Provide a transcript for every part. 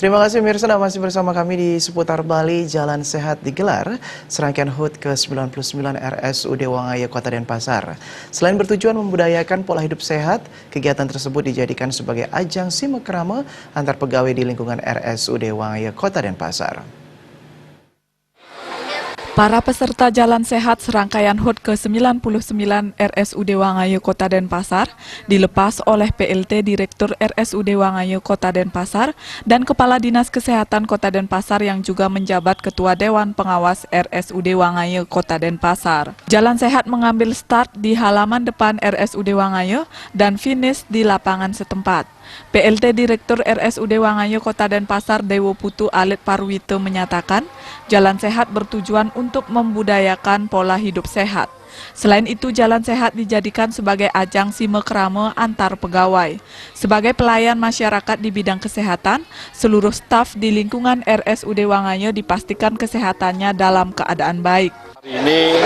Terima kasih Mirsa, masih bersama kami di seputar Bali. Jalan Sehat digelar serangkaian HUT ke-99 RSUD Wangaya Kota Denpasar. Selain bertujuan membudayakan pola hidup sehat, kegiatan tersebut dijadikan sebagai ajang silaturahmi antar pegawai di lingkungan RSUD Wangaya Kota Denpasar. Para peserta Jalan Sehat serangkaian HUT ke-99 RSUD Wangaya Kota Denpasar dilepas oleh PLT Direktur RSUD Wangaya Kota Denpasar dan Kepala Dinas Kesehatan Kota Denpasar yang juga menjabat Ketua Dewan Pengawas RSUD Wangaya Kota Denpasar. Jalan Sehat mengambil start di halaman depan RSUD Wangaya dan finish di lapangan setempat. PLT Direktur RSUD Wangaya Kota Denpasar Dewo Putu Alit Parwito menyatakan, Jalan Sehat bertujuan untuk membudayakan pola hidup sehat. Selain itu, Jalan Sehat dijadikan sebagai ajang silaturahmi antar pegawai. Sebagai pelayan masyarakat di bidang kesehatan, seluruh staf di lingkungan RSUD Wangaya dipastikan kesehatannya dalam keadaan baik. Hari ini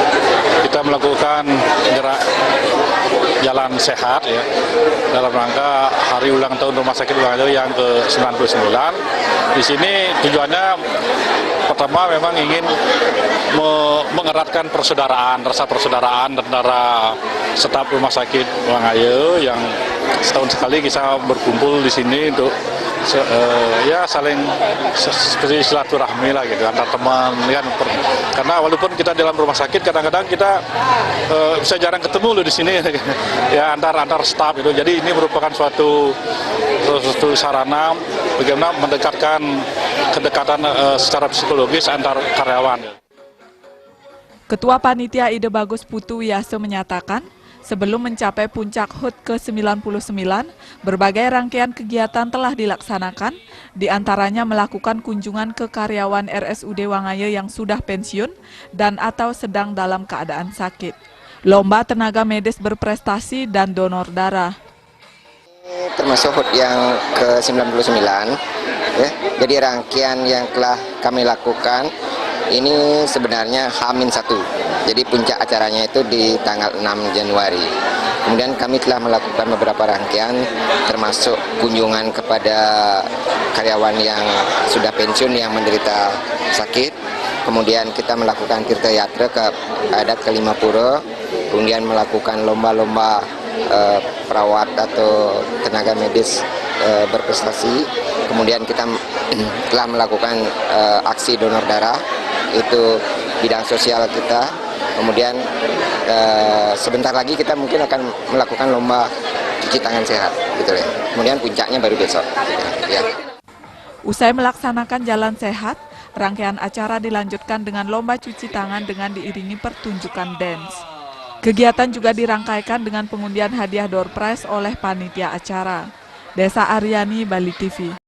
kita melakukan gerak Jalan Sehat ya, dalam rangka hari ulang tahun Rumah Sakit Wangaya yang ke-99. Di sini tujuannya pertama memang ingin mengeratkan persaudaraan, rasa persaudaraan antara staf Rumah Sakit Wangaya yang setahun sekali kita berkumpul di sini untuk ya saling seperti silaturahmi lah gitu antar teman kan, karena walaupun kita dalam rumah sakit kadang-kadang kita bisa jarang ketemu loh di sini ya antar staf itu. Jadi ini merupakan suatu sarana bagaimana mendekatkan kedekatan secara psikologis antar karyawan. Ketua Panitia Ide Bagus Putu Wiyase menyatakan, sebelum mencapai puncak HUT ke-99, berbagai rangkaian kegiatan telah dilaksanakan, diantaranya melakukan kunjungan ke karyawan RSUD Wangaya yang sudah pensiun dan atau sedang dalam keadaan sakit, lomba tenaga medis berprestasi dan donor darah. Ini termasuk HUT yang ke-99, ya. Jadi rangkaian yang telah kami lakukan ini sebenarnya H-1, jadi puncak acaranya itu di tanggal 6 Januari. Kemudian kami telah melakukan beberapa rangkaian termasuk kunjungan kepada karyawan yang sudah pensiun yang menderita sakit. Kemudian kita melakukan tirta yatra ke adat ke Limapura, kemudian melakukan lomba-lomba perawat atau tenaga medis berprestasi. Kemudian kita telah melakukan aksi donor darah, itu bidang sosial kita. Kemudian sebentar lagi kita mungkin akan melakukan lomba cuci tangan sehat, gitu ya. Kemudian puncaknya baru besok. Ya. Usai melaksanakan Jalan Sehat, rangkaian acara dilanjutkan dengan lomba cuci tangan dengan diiringi pertunjukan dance. Kegiatan juga dirangkaikan dengan pengundian hadiah door prize oleh panitia acara. Desa Aryani, Bali TV.